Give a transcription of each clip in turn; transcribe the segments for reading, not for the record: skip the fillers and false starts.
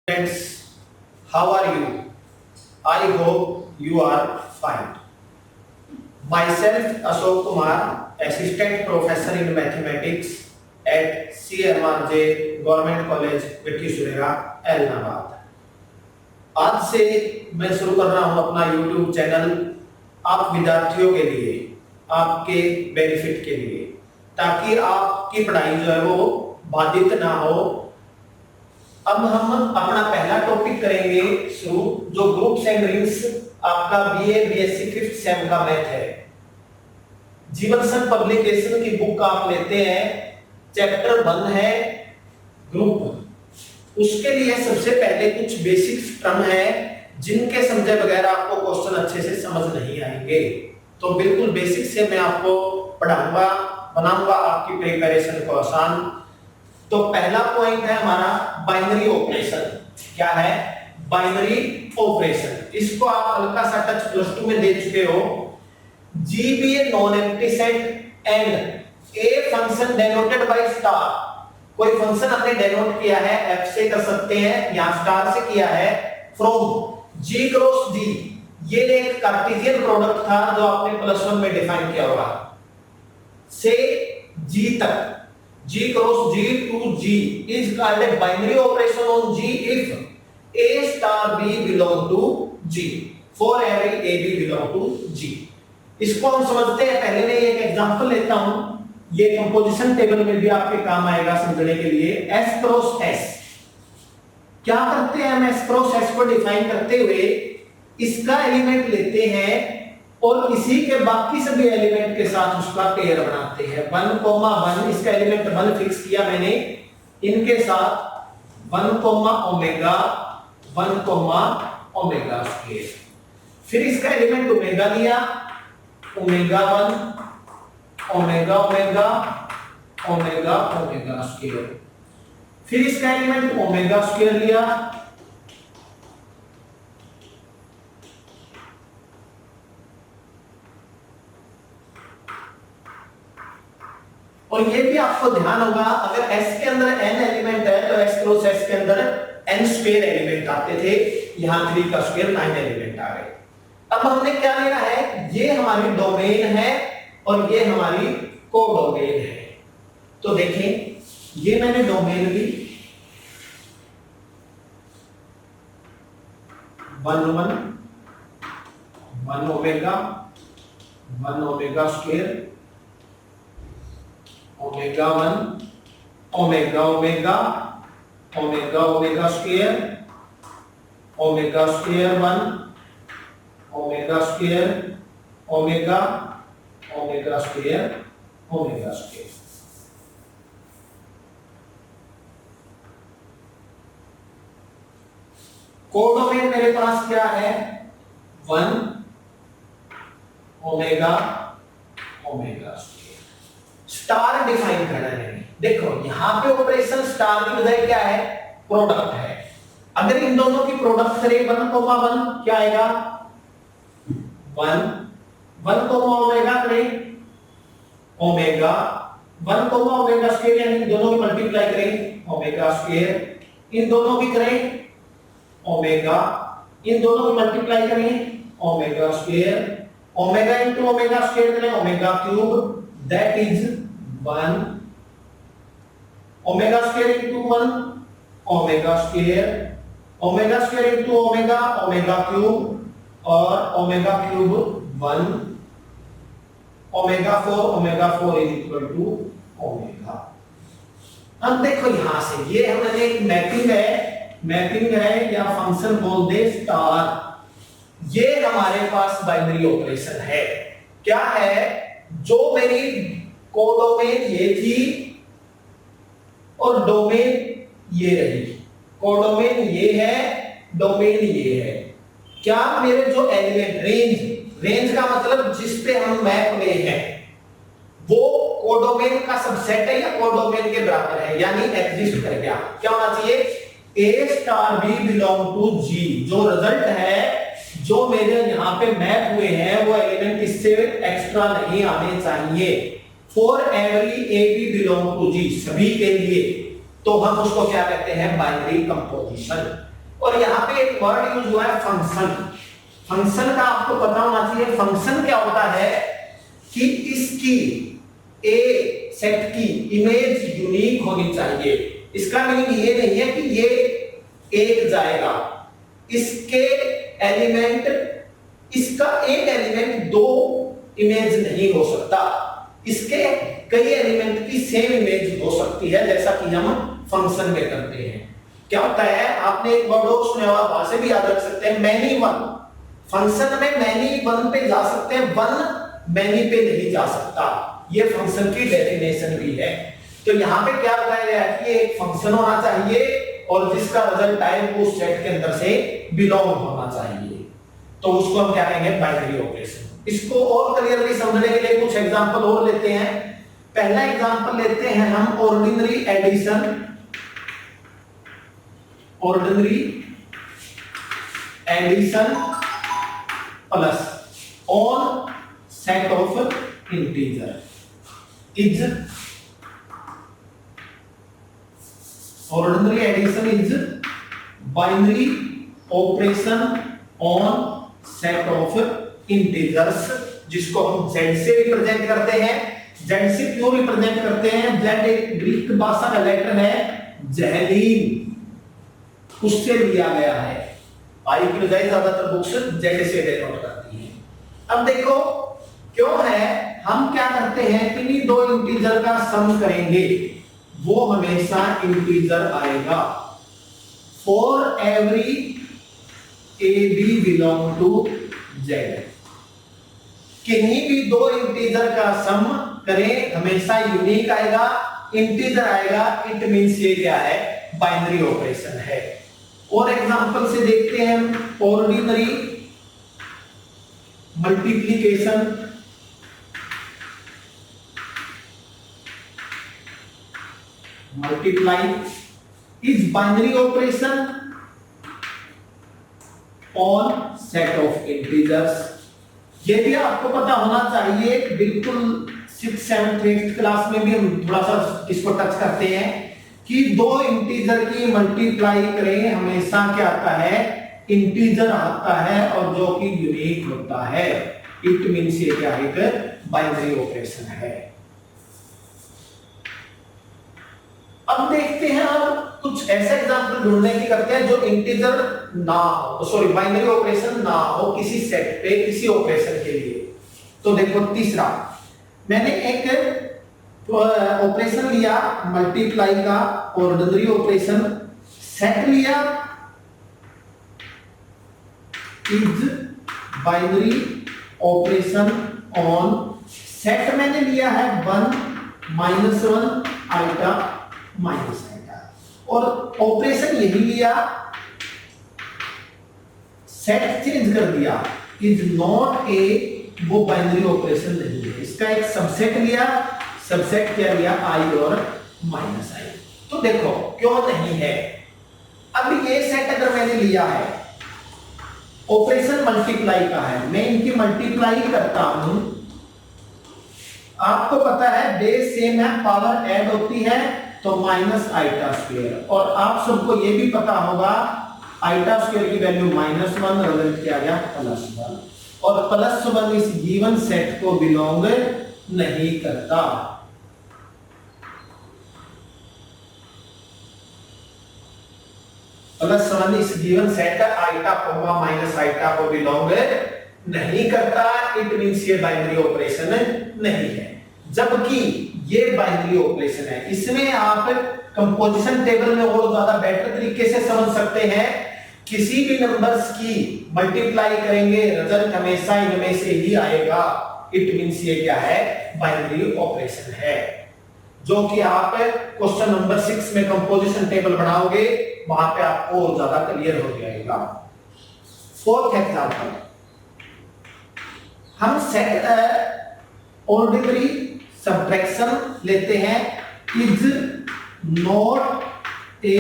Friends, how are you? I hope you are fine. Myself, Ashok Kumar, Assistant Professor in Mathematics at CMRJ Government College, Vitthissurera, Elnabad. आज से मैं शुरू कर रहा हूं अपना YouTube चैनल आप विद्यार्थियों के लिए, आपके बेनिफिट के लिए, ताकि आपकी पढ़ाई जो है वो बाधित ना हो। अब हम अपना पहला टॉपिक करेंगे शुरू, जो ग्रुप्स एंड रिंग्स आपका बीए बीएससी 5th सेम का मैथ है। जीवनसन पब्लिकेशन की बुक आप लेते हैं, चैप्टर 1 है ग्रुप। उसके लिए सबसे पहले कुछ बेसिक टर्म है जिनके समझे बगैर आपको क्वेश्चन अच्छे से समझ नहीं आएंगे। तो बिल्कुल बेसिक से मैं आपको पढ़ाऊंगा, बनाऊंगा आपकी प्रिपरेशन को आसान। तो पहला पॉइंट है हमारा बाइनरी ऑपरेशन। क्या है? Binary operation. इसको आप हल्का सा टच +2 में दे चुके हो। G be a non-empty set and a function denoted by star। कोई फंक्शन आपने डेनोट किया है, f से कर सकते हैं या स्टार से किया है, फ्रॉम G क्रॉस G। ये एक कार्टेशियन प्रोडक्ट था जो आपने +1 में डिफाइन किया होगा, से G तक, G cross G to G is called a binary operation on G if A star B belong to G, for every A B belong to G। इसको हम समझते हैं। पहले मैं एक एग्जांपल लेता हूं, ये कंपोजिशन टेबल में भी आपके काम आएगा समझने के लिए। S cross S क्या करते हैं हम? S cross S को डिफाइन करते हुए इसका एलिमेंट लेते हैं और इसी के बाकी सभी एलिमेंट के साथ उसका पेयर बनाते हैं। 1,1 इसका एलिमेंट 1 फिक्स किया मैंने, इनके साथ 1, ओमेगा 1, ओमेगा स्क्वायर। फिर इसका एलिमेंट ओमेगा लिया, omega 1, omega omega omega omega square. फिर इसका एलिमेंट ओमेगा स्क्वायर लिया, और ये भी आपको ध्यान होगा, अगर S के अंदर n एलिमेंट है तो S क्रॉस S के अंदर n स्क्वायर एलिमेंट आते थे। यहां 3 का स्क्वायर 9 एलिमेंट आ गए। अब हमने क्या लेना है? ये हमारी डोमेन है और ये हमारी कोडोमेन है। तो देखें, ये मैंने डोमेन ली 1 omega square, omega 1, omega omega omega omega square, omega square 1, omega square omega omega square omega square. Codomain मेरे पास क्या है? 1 omega omega square. Star define करना है। देखो यहां पे ऑपरेशन स्टार की बजाय क्या है? प्रोडक्ट है। अगर इन दोनों की प्रोडक्ट करें 1,1 क्या आएगा? 1 ओमेगा करें ओमेगा 1 ओमेगा स्क्वायर, यानी दोनों की मल्टीप्लाई करें ओमेगा स्क्वायर, इन दोनों की करें ओमेगा, इन दोनों की मल्टीप्लाई करें omega square, omega into omega square करें omega cube, that is 1 omega square into 1 omega square, omega square into omega omega cube, और omega cube 1 omega 4 is equal to omega. अब देखो यहां से ये हमने एक मैपिंग है या फंक्शन बोल दे स्टार। ये हमारे पास बाइनरी ऑपरेशन है। क्या है? जो मेरी कोडोमेन ये थी और डोमेन ये रही। कोडोमेन ये है, डोमेन ये है। क्या मेरे जो एलिमेंट रेंज का मतलब जिस पे हम मैप में हैं, वो कोडोमेन का सबसेट है या कोडोमेन के बराबर है, यानी एग्जिस्ट कर गया। क्या होना चाहिए? A star B belong to G। जो रिजल्ट है, जो मेरे यहाँ पे मैप हुए हैं, वो एलिमेंट इससे एक्स्ट्रा नहीं आने चाहिए। For every A B belong to G, सभी के लिए। तो हम उसको क्या कहते हैं? Binary composition. और यहाँ पे एक वर्ड यूज हुआ है फंक्शन। फंक्शन का आपको पता होना चाहिए। फंक्शन क्या होता है कि इसकी ए सेट की इमेज यूनिक होनी चाहिए। इसका मीनिंग ये नहीं है कि ये एक जाएगा, इसके एलिमेंट, इसका एक एलिमेंट दो इमेज नहीं हो सकता, इसके कई एलिमेंट की सेम इमेज हो सकती है, जैसा कि हम फंक्शन में करते हैं। क्या होता है, आपने एक वर्ड और सुना होगा, वहां से भी याद रख सकते हैं, मैनी वन। फंक्शन में मैनी वन पे जा सकते हैं, वन मैनी पे नहीं जा सकता। ये फंक्शन की डेफिनेशन भी है। तो यहाँ पे क्या बताया गया है कि एक फंक्शन होना चाहिए और जिसका रिजल्ट आए वो उस सेट के अंदर से बिलोंग होना चाहिए। तो उसको हम क्या कहेंगे, बाइनरी ऑपरेशन। इसको और क्लियरली समझने के लिए कुछ एग्जांपल और लेते हैं। पहला एग्जांपल लेते हैं हम ordinary addition. Ordinary addition plus on set of integer is ordinary addition is binary operation on set of integers, जिसको हम z से रिप्रेजेंट करते हैं। z से क्यों रिप्रेजेंट करते हैं, z एक ग्रीक भाषा का लेटर है ज़ैलीन, उससे लिया गया है। आईक्यूजाई ज्यादातर बुक्स z से डिनोट करती हैं। अब देखो क्यों है, हम क्या करते हैं, किन्हीं दो इंटीजर का सम करेंगे, वो हमेशा इंटीजर आएगा। For every A B belong to Z, किन्हीं भी दो इंटीजर का सम करें हमेशा यूनिक आएगा, इंटीजर आएगा। इट मींस ये क्या है, बाइनरी ऑपरेशन है। और एग्जांपल से देखते हैं, ordinary multiplication multiply is binary operation on set of integers। ये भी आपको पता होना चाहिए, बिल्कुल 6th 7th 8th क्लास में भी हम थोड़ा सा इसको टच करते हैं कि दो इंटीजर की मल्टीप्लाई करें हमेशा क्या आता है, इंटीजर आता है, और जो कि यूनिक होता है। इट मींस ये क्या है, बाइनरी ऑपरेशन है। अब देखते हैं, अब कुछ ऐसे एग्जांपल ढूंढने की करते हैं जो इंटीजर ना हो, सॉरी बाइनरी ऑपरेशन ना हो किसी सेट पे, किसी ऑपरेशन के लिए। तो देखो तीसरा, मैंने एक ऑपरेशन लिया मल्टीप्लाई का, ऑर्डिनरी ऑपरेशन, सेट लिया is binary operation on set, मैंने लिया है 1 -1 आइटा माइनस आएगा, और ऑपरेशन यही लिया, सेट चेंज कर दिया, इज नॉट ए, वो बाइनरी ऑपरेशन नहीं है। इसका एक सबसेट लिया, सबसेट क्या लिया, आई और माइनस आई। तो देखो क्यों नहीं है। अब ये सेट अगर मैंने लिया है, ऑपरेशन मल्टीप्लाई का है, मैं इनकी मल्टीप्लाई करता हूं, आपको पता है बेस सेम है, पावर ऐड होती है तो माइनस आइटा स्क्वायर, और आप सबको ये भी पता होगा आइटा स्क्वायर की वैल्यू -1, रिजल्ट क्या गया +1, और +1 इस गिवन सेट को बिलोंग नहीं करता। +1 इस given set iota comma minus iota को बिलोंग नहीं करता। इट मींस ये बाइनरी ऑपरेशन नहीं है, जबकि ये बाइनरी ऑपरेशन है। इसमें आप कंपोजिशन टेबल में और ज्यादा बेटर तरीके से समझ सकते हैं। किसी भी नंबर्स की मल्टीप्लाई करेंगे, रिजल्ट हमेशा इनमें से ही आएगा। इट मींस ये क्या है, बाइनरी ऑपरेशन है, जो कि आप क्वेश्चन नंबर 6 में कंपोजिशन टेबल बनाओगे, वहां पे आपको और ज्यादा क्लियर हो जाएगा। फोर्थ एग्जांपल, हम सेट ऑर्डिनरी सब्ट्रैक्शन लेते हैं, is not a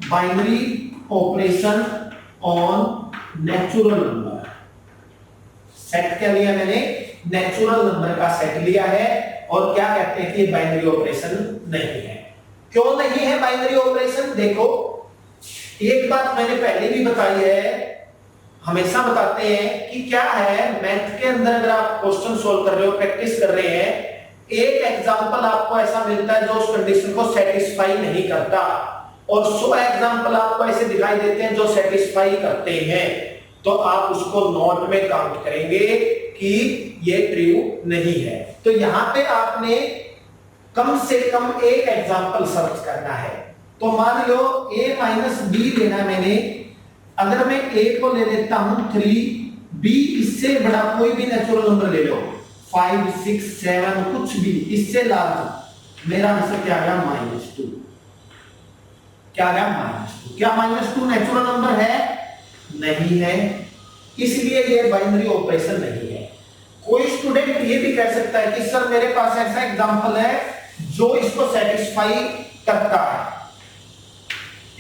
binary operation on natural number. Set क्या लिया मैंने, नेचुरल नंबर का सेट लिया है, और क्या कहते हैं कि बाइनरी ऑपरेशन नहीं है। क्यों नहीं है बाइनरी ऑपरेशन, देखो एक बात मैंने पहले भी बताई है, हमेशा बताते हैं कि क्या है मैथ के अंदर अगर आप क्वेश्चन सोल्व कर रहे हो, प्रैक्टिस कर रहे हैं, एक एग्जांपल आपको ऐसा मिलता है जो उस कंडीशन को सेटिस्फाई नहीं करता, और 100 एग्जांपल आपको ऐसे दिखाई देते हैं जो सेटिस्फाई करते हैं, तो आप उसको नोट में काउंट करेंगे कि ये ट्रू नहीं है। तो यहां पे आपने कम से कम एक एग्जांपल सर्च करना है। तो मान लो a माइनस बी लेना मैंने, अगर मैं a को ले लेता हूं 3, b इससे बड़ा कोई भी नेचुरल नंबर ले लो, 5, 6, 7 कुछ भी इससे लार्ज, मेरा आंसर क्या आ गया -2। क्या आ गया -2। क्या -2 नेचुरल नंबर है? नहीं है, इसलिए ये बाइनरी ऑपरेशन नहीं है। कोई स्टूडेंट ये भी कह सकता है कि सर मेरे पास ऐसा एग्जांपल है जो इसको सेटिस्फाई करता है।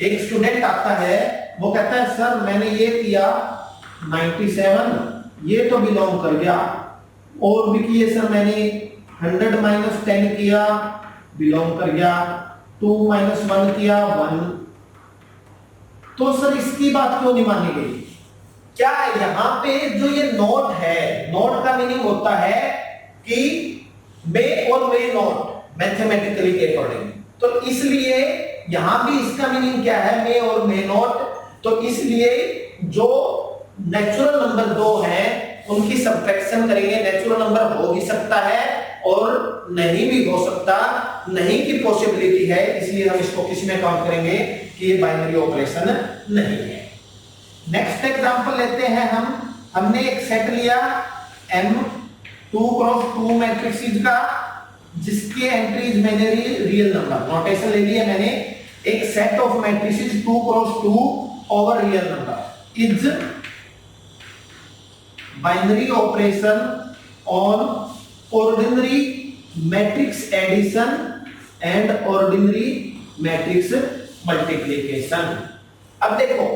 एक स्टूडेंट आता है, वो कहता है सर मैंने ये किया 97, ये तो बिलोंग कर गया, और भी किए सर मैंने 100 माइनस 10 किया, बिलोंग कर गया, 2 माइनस 1 किया 1, तो सर इसकी बात क्यों नहीं मानी गई? क्या यहां पे जो ये नोट है, नोट का मीनिंग होता है कि मे और मे नोट मैथमेटिकली के अकॉर्डिंग, तो इसलिए यहां भी इसका मीनिंग क्या है, मे और मे नोट। तो इसलिए जो नेचुरल नंबर 2 हैं उनकी सब्ट्रैक्शन करेंगे। नेचुरल नंबर हो भी सकता है और नहीं भी हो सकता, नहीं की पॉसिबिलिटी है, इसलिए हम इसको किस में काउंट करेंगे कि ये बाइनरी ऑपरेशन नहीं है। नेक्स्ट एग्जांपल लेते हैं हमने एक सेट लिया M2 क्रॉस 2 मैट्रिक्स का, जिसके एंट्रीज मैंने रियल नंबर, नोटेशन ले लिया मैंने, एक set of matrices 2 cross 2 over real number is binary operation on ordinary matrix addition and ordinary matrix multiplication. अब देखो,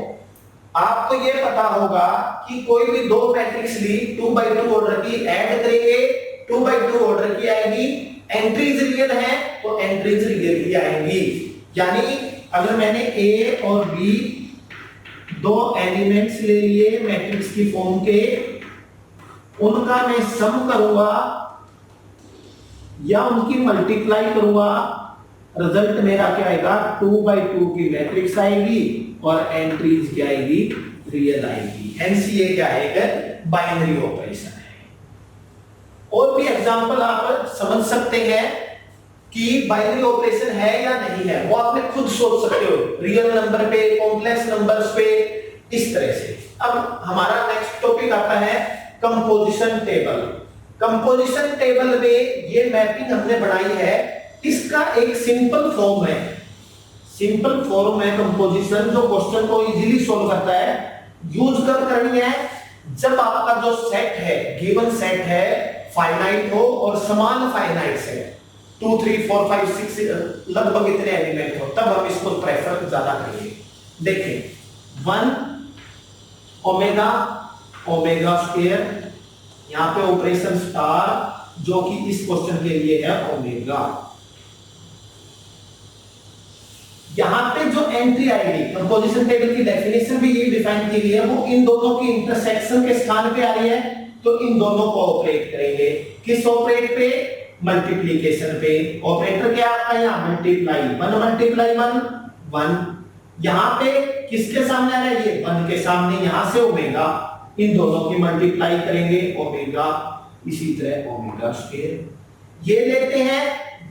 आपको ये पता होगा कि कोई भी दो मैट्रिक्स ली 2x2 ऑर्डर की, ऐड करेंगे 2x2 ऑर्डर की आएगी, एंट्रीज रियल है तो एंट्रीज रियल ही आएंगी। यानी अगर मैंने A और B दो एलिमेंट्स ले लिए मैट्रिक्स की फॉर्म के, उनका मैं सम करूंगा या उनकी मल्टीप्लाई करूंगा, रिजल्ट मेरा क्या आएगा, 2x2 की मैट्रिक्स आएगी और एंट्रीज क्या आएगी, रियल आएगी। हेंस ये क्या है, बाइनरी ऑपरेशन है। और भी एग्जांपल आप समझ सकते हैं कि बाइनरी ऑपरेशन है या नहीं है, वो आपने खुद सोच सकते हो, रियल नंबर पे, कॉम्प्लेक्स नंबर्स पे, इस तरह से। अब हमारा नेक्स्ट टॉपिक आता है कंपोजिशन टेबल। कंपोजिशन टेबल में ये मैपिंग हमने बनाई है, इसका एक सिंपल फॉर्म है, सिंपल फॉर्म है कंपोजिशन, जो क्वेश्चन को इजीली सॉल्व करता है। यूज कब करनी है, जब आपका जो सेट है, गिवन सेट है, फाइनाइट हो और समान फाइनाइट से 2 3 4 5 6 लगभग इतने एलिमेंट हो, तब हम इसको प्रेफर ज्यादा करेंगे। देखिए 1 ओमेगा ओमेगा स्क्वायर, यहां पे ऑपरेशन स्टार जो कि इस क्वेश्चन के लिए है ओमेगा। यहां पे जो एंट्री आएगी, कंपोजिशन टेबल की डेफिनेशन भी ये डिफाइन की गई है, वो इन दोनों की इंटरसेक्शन के स्थान पे आ रही है, तो इन दोनों को ऑपरेट करेंगे। किस ऑपरेट पे, मल्टीप्लिकेशन पे। ऑपरेटर क्या आपका यहाँ मल्टीप्लाई, 1 मल्टीप्लाई 1 1, यहां पे किसके सामने आ रहा है, ये 1 के सामने, यहां से ओमेगा, इन दोनों की मल्टीप्लाई करेंगे ओमेगा, इसी तरह ओमेगा स्क्वायर। ये लेते हैं,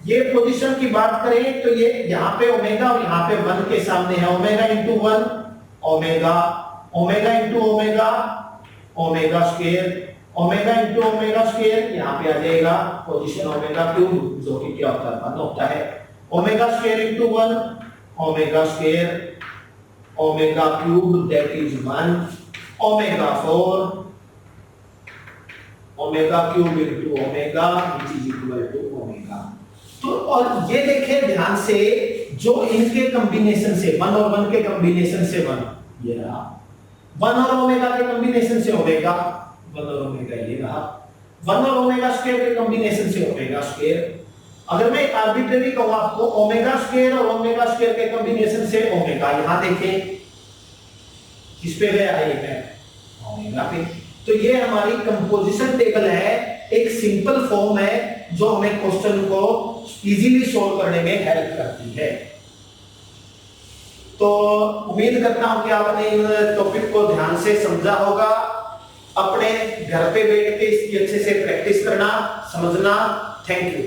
ये पोजीशन की बात करें तो ये यहां पे ओमेगा और यहां पे 1 के सामने है, omega into 1 omega, omega into omega omega square, omega into omega square, यहां पे आ जाएगा पोजीशन ओमेगा क्यूब, जो कि क्या होता है 1 होता है, omega square into 1 omega square omega cube that is 1, omega 4 omega cube into omega which is equal to omega. तो और ये देखें ध्यान से, जो इनके कॉम्बिनेशन से 1 और 1 के कॉम्बिनेशन से 1, ये रहा 1 और ओमेगा के कॉम्बिनेशन से ओमेगा, 1 और ओमेगा ये रहा, 1 और ओमेगा स्क्वायर के कॉम्बिनेशन से ओमेगा स्क्वायर। अगर मैं आर्बिट्रेरी कहूं आपको, ओमेगा स्क्वायर और ओमेगा स्क्वायर के कॉम्बिनेशन से ओमेगा, यहां देखें किस पे है, आई है ओमेगा पे। तो ये हमारी कंपोजिशन टेबल है, एक सिंपल फॉर्म है जो हमें क्वेश्चन को इजीली सॉल्व करने में हेल्प करती है। तो उम्मीद करता हूं कि आपने इन टॉपिक को ध्यान से समझा होगा। अपने घर पे बैठ के इसकी अच्छे से प्रैक्टिस करना, समझना। Thank you.